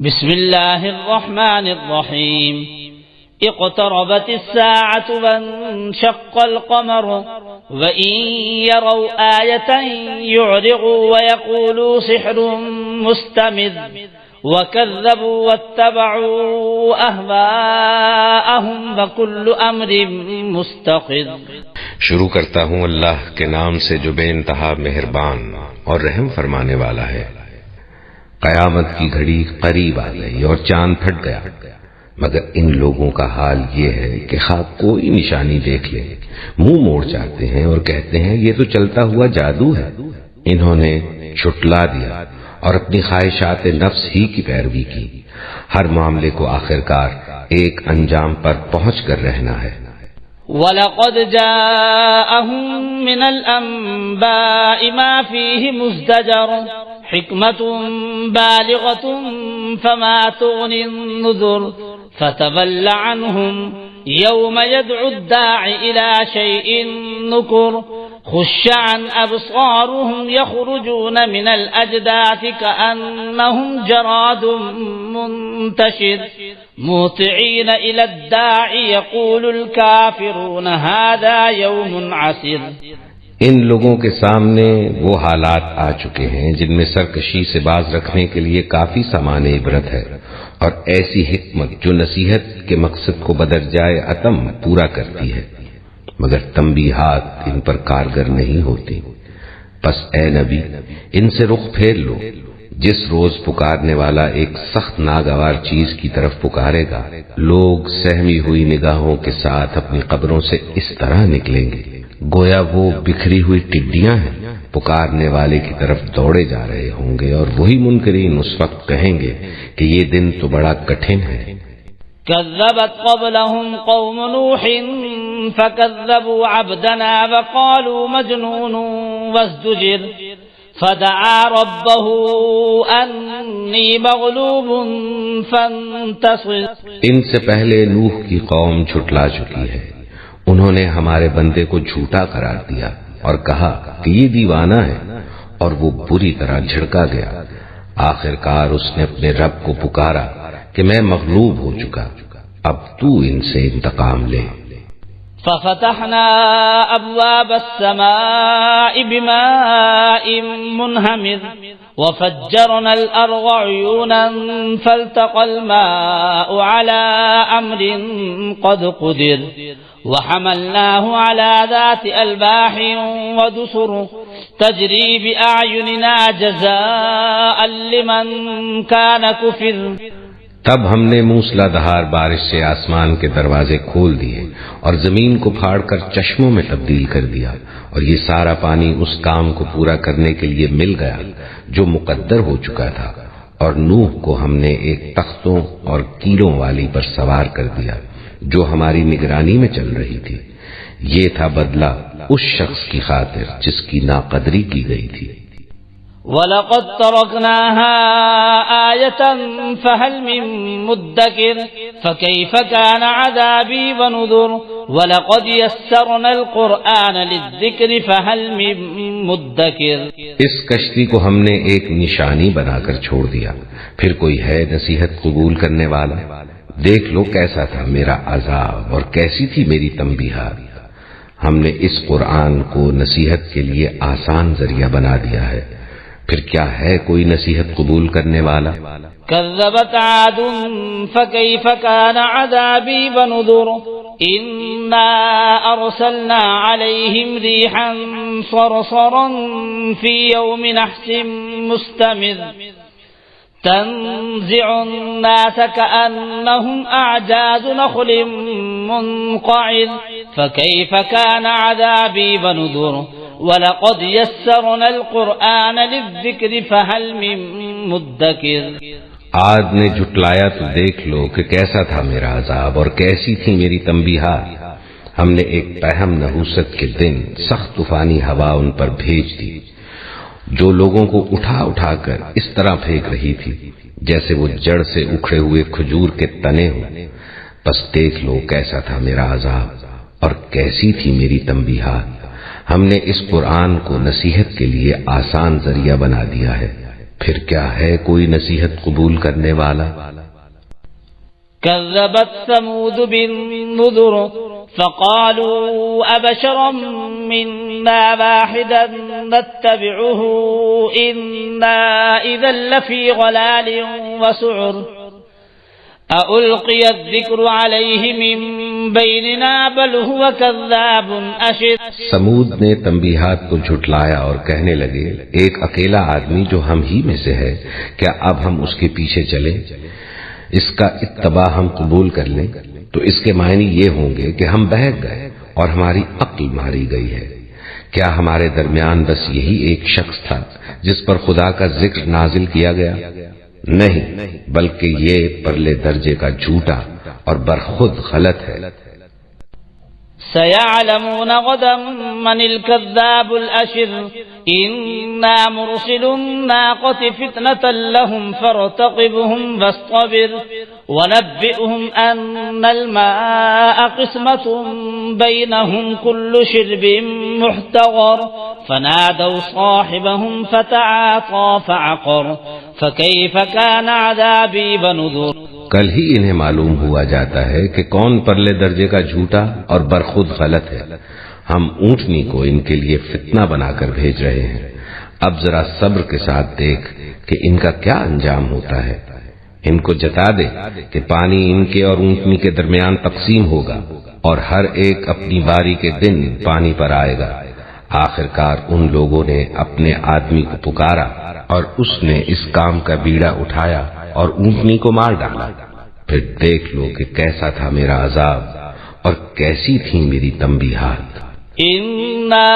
بسم الله الرحمن الرحيم اقتربت الساعة وانشق القمر وإن يروا آية يعرضوا ويقولوا سحر مستمر وكذبوا واتبعوا أهواءهم وكل أمر مستقر. شروع کرتا ہوں اللہ کے نام سے جو بے انتہا مہربان اور رحم فرمانے والا ہے. قیامت کی گھڑی قریب آ گئی اور چاند پھٹ گیا، مگر ان لوگوں کا حال یہ ہے کہ خواہ کوئی نشانی دیکھ لے منہ موڑ جاتے ہیں اور کہتے ہیں یہ تو چلتا ہوا جادو ہے. انہوں نے چھٹلا دیا اور اپنی خواہشات نفس ہی کی پیروی کی. ہر معاملے کو آخرکار ایک انجام پر پہنچ کر رہنا ہے. وَلَقَدْ جَاءَهُم مِّنَ الْأَنبَاءِ مَا فِيهِ مُزْدَجَرٌ حِكْمَةٌ بَالِغَةٌ فَمَا تُغْنِ النُّذُرُ فَتَوَلَّ عَنْهُمْ يَوْمَ يَدْعُ الدَّاعِ إِلَى شَيْءٍ نُّكُرٍ خُشَّ عَنْ أَبْصَارُهُمْ يَخْرُجُونَ مِنَ الْأَجْدَاثِ كَأَنَّهُمْ جَرَادٌ مُّنتَشِرٌ مُهْطِعِينَ إِلَى الدَّاعِ يَقُولُ الْكَافِرُونَ هَذَا يَوْمٌ عَسِرٌ. ان لوگوں کے سامنے وہ حالات آ چکے ہیں جن میں سرکشی سے باز رکھنے کے لیے کافی سامان عبرت ہے، اور ایسی حکمت جو نصیحت کے مقصد کو بدرجائے عتم پورا کرتی ہے، مگر تنبیہات ان پر کارگر نہیں ہوتی. پس اے نبی ان سے رخ پھیر لو. جس روز پکارنے والا ایک سخت ناگوار چیز کی طرف پکارے گا، لوگ سہمی ہوئی نگاہوں کے ساتھ اپنی قبروں سے اس طرح نکلیں گے گویا وہ بکھری ہوئی ٹڈیاں ہیں. پکارنے والے کی طرف دوڑے جا رہے ہوں گے، اور وہی منکرین اس وقت کہیں گے کہ یہ دن تو بڑا کٹھن ہے. كذبت قبلهم قوم نوح فكذبوا عبدنا وقالوا مجنون وازدجر فدعا ربه أني مغلوب فانتصر. ان سے پہلے نوح کی قوم جھٹلا چکی ہے. انہوں نے ہمارے بندے کو جھوٹا قرار دیا اور کہا کہ یہ دیوانہ ہے، اور وہ بری طرح جھڑکا گیا. آخرکار اس نے اپنے رب کو پکارا کہ میں مغلوب ہو چکا، اب تو ان سے انتقام لے. ففتحنا ابواب السماء بماء منهمر وفجرنا الارض عيونا فالتقى الماء على امر قد قدر وحملناه على ذات الباح ودسر تجري باعيننا جزاء لمن كان كفر. تب ہم نے موسلا دھار بارش سے آسمان کے دروازے کھول دیے اور زمین کو پھاڑ کر چشموں میں تبدیل کر دیا، اور یہ سارا پانی اس کام کو پورا کرنے کے لیے مل گیا جو مقدر ہو چکا تھا. اور نوح کو ہم نے ایک تختوں اور کیلوں والی پر سوار کر دیا جو ہماری نگرانی میں چل رہی تھی. یہ تھا بدلہ اس شخص کی خاطر جس کی ناقدری کی گئی تھی. وَلَقَدْ تَرَكْنَاهَا آيَةً فَهَلْ مِن مُدَّكِرٍ فَكَيْفَ كَانَ عَذَابِي وَنُذُرِ وَلَقَدْ يَسَّرْنَا الْقُرْآنَ لِلذِّكْرِ فَهَلْ مِن مُدَّكِرٍ. اس کشتی کو ہم نے ایک نشانی بنا کر چھوڑ دیا، پھر کوئی ہے نصیحت قبول کرنے والا؟ دیکھ لو کیسا تھا میرا عذاب اور کیسی تھی میری تنبیہات. ہم نے اس قرآن کو نصیحت کے لیے آسان ذریعہ بنا دیا ہے، پھر کیا ہے کوئی نصیحت قبول کرنے والا؟ كذبت عاد فكيف كان عذابي ونذر إنا أرسلنا عليهم ريحا صرصرا في يوم نحس مستمر تنزع الناس كأنهم أعجاز نخل منقعر فكيف كان عذابي ونذر وَلَقَدْ يَسَّرْنَا الْقُرْآنَ لِلذِّكْرِ فَهَلْ مِن مُدَّكِرٍ. عاد نے جھٹلایا تو دیکھ لو کہ کیسا تھا میرا عذاب اور کیسی تھی میری تنبیہات. ہم نے ایک پہم نحوست کے دن سخت طوفانی ہوا ان پر بھیج دی جو لوگوں کو اٹھا اٹھا کر اس طرح پھینک رہی تھی جیسے وہ جڑ سے اکھڑے ہوئے کھجور کے تنے ہوں. بس دیکھ لو کیسا تھا میرا عذاب اور کیسی تھی میری تنبیہات. ہم نے اس قرآن کو نصیحت کے لیے آسان ذریعہ بنا دیا ہے. پھر کیا ہے کوئی نصیحت قبول کرنے والا؟ كذبت ثمود بالنذر فقالوا أبشرا منا واحدا نتبعه إنا إذا لفي ضلال وسعر ألقي الذكر عليه من بيننا بل هو كذاب أشر۔ سمود نے تنبیہات کو جھٹلایا اور کہنے لگے، ایک اکیلا آدمی جو ہم ہی میں سے ہے، کیا اب ہم اس کے پیچھے چلیں، اس کا اتباع ہم قبول کر لیں؟ تو اس کے معنی یہ ہوں گے کہ ہم بہک گئے اور ہماری عقل ماری گئی ہے۔ کیا ہمارے درمیان بس یہی ایک شخص تھا جس پر خدا کا ذکر نازل کیا گیا؟ نہیں، بلکہ یہ پرلے درجے کا جھوٹا اور برخود غلط ہے۔ سيعلمون غدا من الكذاب الأشر إنا مرسل الناقة فتنة لهم فارتقبهم واصطبر ونبئهم أن الماء قسمة بينهم كل شرب محتضر فنادوا صاحبهم فتعاطى فعقر فكيف كان عذابي ونذر۔ کل ہی انہیں معلوم ہوا جاتا ہے کہ کون پرلے درجے کا جھوٹا اور برخود غلط ہے۔ ہم اونٹنی کو ان کے لیے فتنہ بنا کر بھیج رہے ہیں، اب ذرا صبر کے ساتھ دیکھ کہ ان کا کیا انجام ہوتا ہے۔ ان کو جتا دے کہ پانی ان کے اور اونٹنی کے درمیان تقسیم ہوگا اور ہر ایک اپنی باری کے دن پانی پر آئے گا۔ آخرکار ان لوگوں نے اپنے آدمی کو پکارا اور اس نے اس کام کا بیڑا اٹھایا اور اونٹنی کو مار ڈالا۔ پھر دیکھ لو کہ کیسا تھا میرا عذاب اور کیسی تھی میری تنبیہات۔ إنا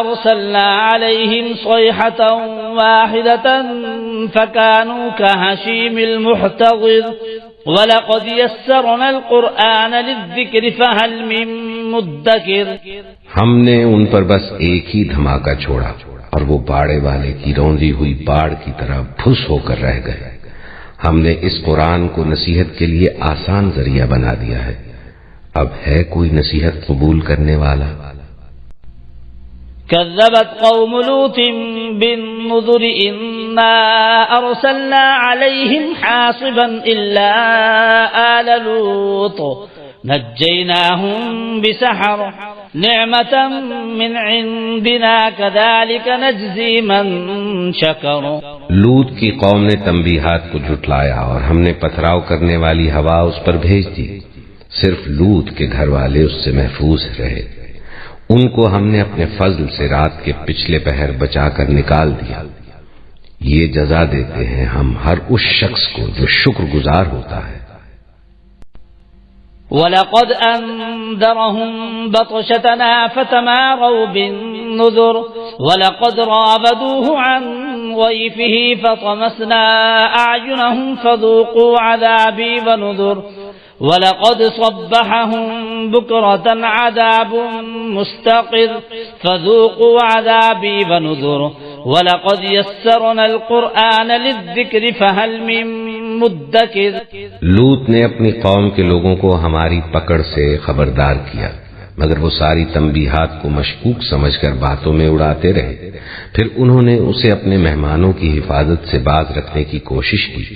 أرسلنا عليهم صيحة واحدة فكانوا كهشيم المحتضر ولقد يسرنا القرآن للذكر فهل من مدكر۔ ہم نے ان پر بس ایک ہی دھماکہ چھوڑا اور وہ باڑے والے کی روندی ہوئی باڑ کی طرح پھس ہو کر رہ گئے۔ ہم نے اس قرآن کو نصیحت کے لیے آسان ذریعہ بنا دیا ہے، اب ہے کوئی نصیحت قبول کرنے والا؟ كذبت قوم لوط بالنذر إنا أرسلنا عليهم حاصبا إلا آل لوط نجيناهم بسحر نعمة من عندنا كذلك نجزي من شكر۔ لوط کی قوم نے تنبیہات کو جھٹلایا اور ہم نے پتھراؤ کرنے والی ہوا اس پر بھیج دی، صرف لوط کے گھر والے اس سے محفوظ رہے۔ ان کو ہم نے اپنے فضل سے رات کے پچھلے پہر بچا کر نکال دیا۔ یہ جزا دیتے ہیں ہم ہر اس شخص کو جو شکر گزار ہوتا ہے۔ وَلَقَدْ أَنذَرَهُمْ بَطْشَتَنَا فَتَمَارَوْا بِالنُّذُرِ وَلَقَدْ رَابَدُوهُ عَنْ ضَيْفِهِ فَطَمَسْنَا أَعْيُنَهُمْ فَذُوقُوا عَذَابِي وَنُذُرِ وَلَقَدْ صَبَّحَهُمْ بُكْرَةً عَذَابٌ مُسْتَقِرٌ فَذُوقُوا عَذَابِي وَنُذُرِ وَلَقَدْ يَسَّرْنَا الْقُرْآنَ لِلذِّكْرِ فَهَلْ مِن مُدَّكِرٍ۔ لوط نے اپنی قوم کے لوگوں کو ہماری پکڑ سے خبردار کیا، مگر وہ ساری تنبیہات کو مشکوک سمجھ کر باتوں میں اڑاتے رہے۔ پھر انہوں نے اسے اپنے مہمانوں کی حفاظت سے باز رکھنے کی کوشش کی۔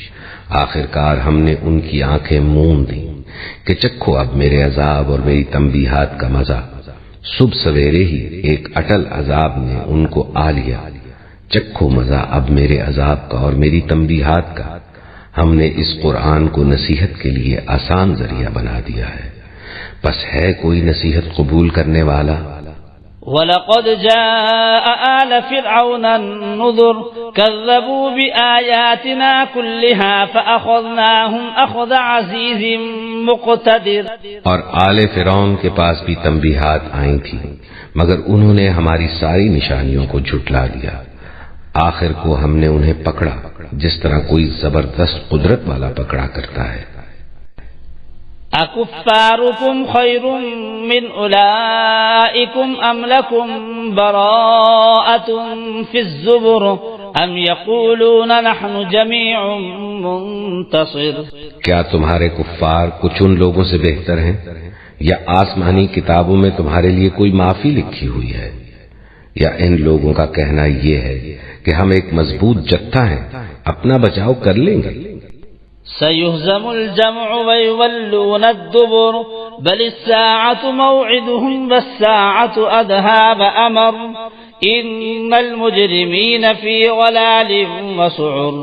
آخرکار ہم نے ان کی آنکھیں موم دیں کہ چکھو اب میرے عذاب اور میری تنبیہات کا مزہ۔ صبح سویرے ہی ایک اٹل عذاب نے ان کو آ لیا، چکھو مزہ اب میرے عذاب کا اور میری تنبیہات کا۔ ہم نے اس قرآن کو نصیحت کے لیے آسان ذریعہ بنا دیا ہے، بس ہے کوئی نصیحت قبول کرنے والا؟ وَلَقَدْ جَاءَ آلَ فِرْعَوْنَ النُّذُرُ كَذَّبُوا بِآيَاتِنَا كُلِّهَا فَأَخَذْنَاهُمْ أَخْذَ عَزِيزٍ مُقْتَدِرٍ۔ اور آل فرعون کے پاس بھی تنبیہات آئی تھیں، مگر انہوں نے ہماری ساری نشانیوں کو جھٹلا دیا۔ آخر کو ہم نے انہیں پکڑا جس طرح کوئی زبردست قدرت والا پکڑا کرتا ہے۔ أَكُفَّارُكُمْ خَيْرٌ مِّنْ أُولَئِكُمْ أَمْ لَكُمْ بَرَاءَةٌ فِي الزُّبُرِ أَمْ يَقُولُونَ نَحْنُ جَمِيعٌ مُنتَصِرٌ۔ کیا تمہارے کفار کچھ ان لوگوں سے بہتر ہیں، یا آسمانی کتابوں میں تمہارے لیے کوئی معافی لکھی ہوئی ہے، یا ان لوگوں کا کہنا یہ ہے کہ ہم ایک مضبوط جتھا ہیں، اپنا بچاؤ کر لیں گے۔ سيهزم الجمع ويولون الدبر بل الساعة موعدهم والساعة أدهى وأمر إن المجرمين في ضلال وسعر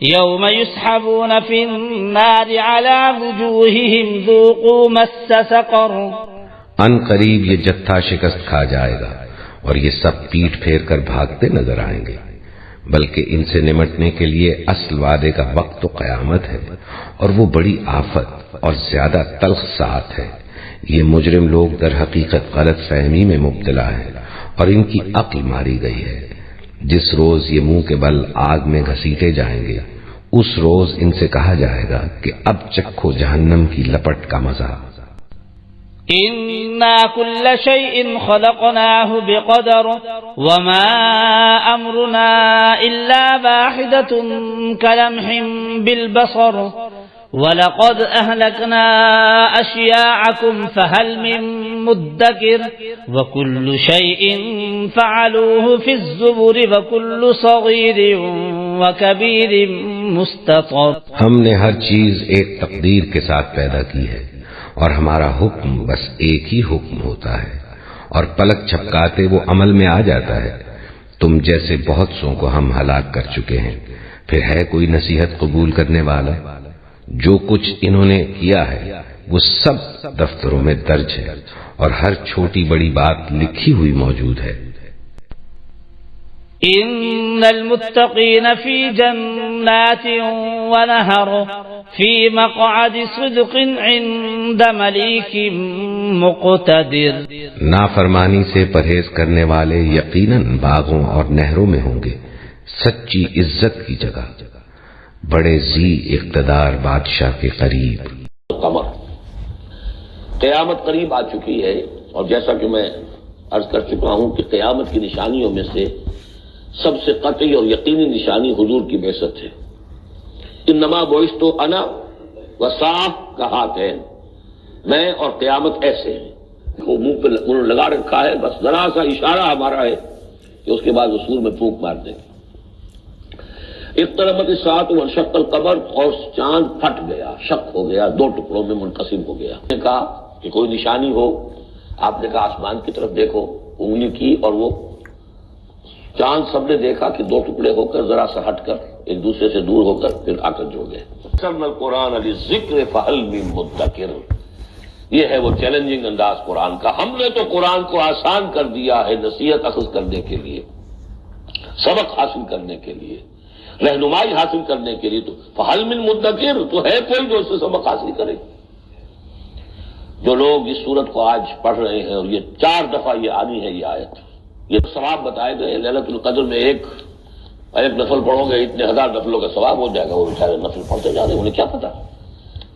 يوم يسحبون في النار على وجوههم ذوقوا مس سقر۔ ان قریب یہ جتھا شکست کھا جائے گا اور یہ سب پیٹ پھیر کر بھاگتے نظر آئیں گے، بلکہ ان سے نمٹنے کے لیے اصل وعدے کا وقت تو قیامت ہے، اور وہ بڑی آفت اور زیادہ تلخ ساعت ہے۔ یہ مجرم لوگ در حقیقت غلط فہمی میں مبتلا ہیں اور ان کی عقل ماری گئی ہے۔ جس روز یہ منہ کے بل آگ میں گھسیٹے جائیں گے، اس روز ان سے کہا جائے گا کہ اب چکھو جہنم کی لپٹ کا مزہ۔ إنا كل شيء خلقناه بقدر وما أمرنا إلا واحدة كلمح بالبصر ولقد أهلكنا أشياعكم فهل من مدكر وكل شيء فعلوه في الزبر وكل صغير وكبير مستطر۔ ہم نے ہر چیز ایک تقدیر کے ساتھ پیدا کی ہے، اور ہمارا حکم بس ایک ہی حکم ہوتا ہے، اور پلک چھپکاتے وہ عمل میں آ جاتا ہے۔ تم جیسے بہت سوں کو ہم ہلاک کر چکے ہیں، پھر ہے کوئی نصیحت قبول کرنے والا؟ جو کچھ انہوں نے کیا ہے وہ سب دفتروں میں درج ہے، اور ہر چھوٹی بڑی بات لکھی ہوئی موجود ہے۔ إن المتقين في جنات ونهر في مقعد صدق عند مليك مقتدر۔ نافرمانی سے پرہیز کرنے والے یقیناً باغوں اور نہروں میں ہوں گے، سچی عزت کی جگہ، بڑے ذی اقتدار بادشاہ کے قریب۔ قمر، قیامت قریب آ چکی ہے، اور جیسا کہ میں عرض کر چکا ہوں کہ قیامت کی نشانیوں میں سے سب سے قطعی اور یقینی نشانی حضور کی بعثت ہے۔ انما بعثت انا والساعۃ کہاتین، میں اور قیامت ایسے ہیں۔ وہ منہ پہ انہوں نے لگا رکھا ہے، بس ذرا سا اشارہ ہمارا ہے کہ اس کے بعد وہ سور میں پھونک مار دیں گے۔ اقتربت الساعۃ وانشق القمر، اور چاند پھٹ گیا، شق ہو گیا، دو ٹکڑوں میں منقسم ہو گیا۔ نے کہا کہ کوئی نشانی ہو، آپ نے کہا آسمان کی طرف دیکھو، انگلی کی اور وہ چاند سب نے دیکھا کہ دو ٹکڑے ہو کر ذرا سا ہٹ کر ایک دوسرے سے دور ہو کر پھر آ کر جڑ گئے۔ القرآن علی ذکر فہل من مدکر، یہ ہے وہ چیلنجنگ انداز قرآن کا۔ ہم نے تو قرآن کو آسان کر دیا ہے نصیحت اخذ کرنے کے لیے، سبق حاصل کرنے کے لیے، رہنمائی حاصل کرنے کے لیے، تو فہل من مدکر، تو ہے کوئی جو اس سے سبق حاصل کرے؟ جو لوگ اس سورت کو آج پڑھ رہے ہیں، اور یہ 4 دفعہ یہ آنی ہے یہ آیت، یہ ثواب بتائے گئے۔ لیلۃ القدر میں ایک نفل پڑھو گے اتنے 1000 نفلوں کا ثواب ہو جائے گا۔ وہ بیچارے نفل پڑھتے جا رہے ہیں، انہیں کیا پتا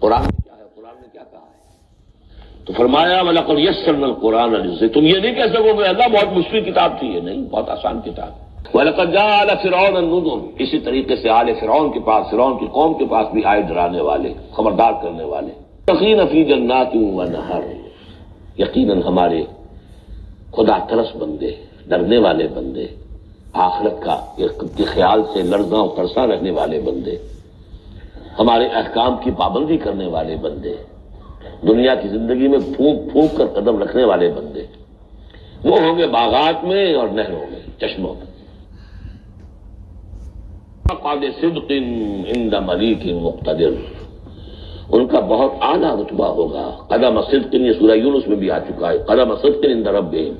قرآن میں کیا ہے، قرآن نے کیا کہا ہے۔ تو فرمایا وَلَقَدْ يَسَّرْنَا الْقُرْآنَ لِلذِّكْرِ، تم یہ نہیں کہہ سکو کہ اللہ بہت مشکل کتاب تھی، یہ نہیں، بہت آسان کتاب۔ وَلَقَدْ جَاءَ آلَ فِرْعَوْنَ النُّذُرُ، اسی طریقے سے آل فرعون کے پاس، فرعون کی قوم کے پاس بھی آئے ڈرانے والے، خبردار کرنے والے۔ یقیناً فی جنات ونہر، یقیناً ہمارے خدا ترس بندے، ڈرنے والے بندے، آخرت کے خیال سے لرزاں و ترساں رہنے والے بندے، ہمارے احکام کی پابندی کرنے والے بندے، دنیا کی زندگی میں پھونک پھونک کر قدم رکھنے والے بندے، وہ ہوں گے باغات میں اور نہروں میں، چشموں میں۔ قد صدق عند ملیک مقتدر، ان کا بہت اعلیٰ رتبہ ہوگا۔ قدم صدق، یہ سورہ یونس میں بھی آ چکا ہے، قدم صدق عند ربہم،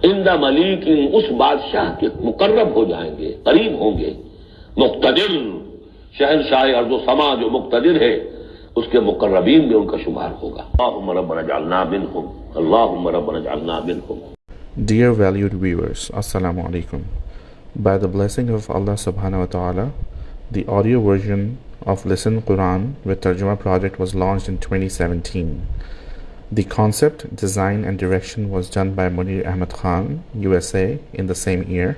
عند ملیک، اس بادشاہ کے مقرب ہو جائیں گے، قریب ہوں گے۔ مقتدر، شہنشاہ ارض و سما جو مقتدر ہے، اس کے مقربین میں ان کا شمار ہوگا۔ اللہم ربنا اجعلنا منہم، اللہم ربنا اجعلنا منہم۔ Dear valued viewers, Assalamu alaikum. By the blessing of Allah subhanahu wa ta'ala, the audio version of Listen Quran with Tarjuma project was launched in 2017. The concept, design and direction was done by Munir Ahmed Khan, USA, in the same year.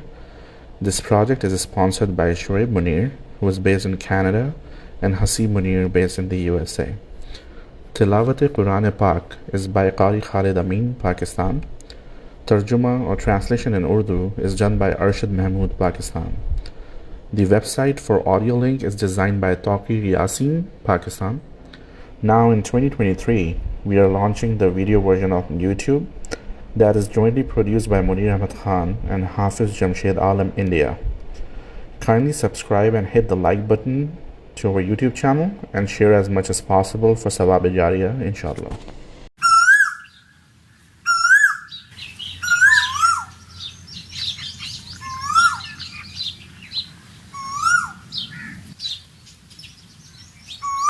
This project is sponsored by Shoaib Munir, who is based in Canada, and Hasib Munir, based in the USA. Tilawat-e Quran Pak is by Qari Khalid Amin, Pakistan. Tarjuma or translation in Urdu is done by Arshad Mahmood, Pakistan. The website for audio link is designed by Taqi Yasin, Pakistan. Now in 2023, we are launching the video version of YouTube that is jointly produced by Munir Ahmed Khan and Hafiz Jamshed Alam, India. Kindly subscribe and hit the like button to our YouTube channel and share as much as possible for Sawab-e-Jariyah, inshallah.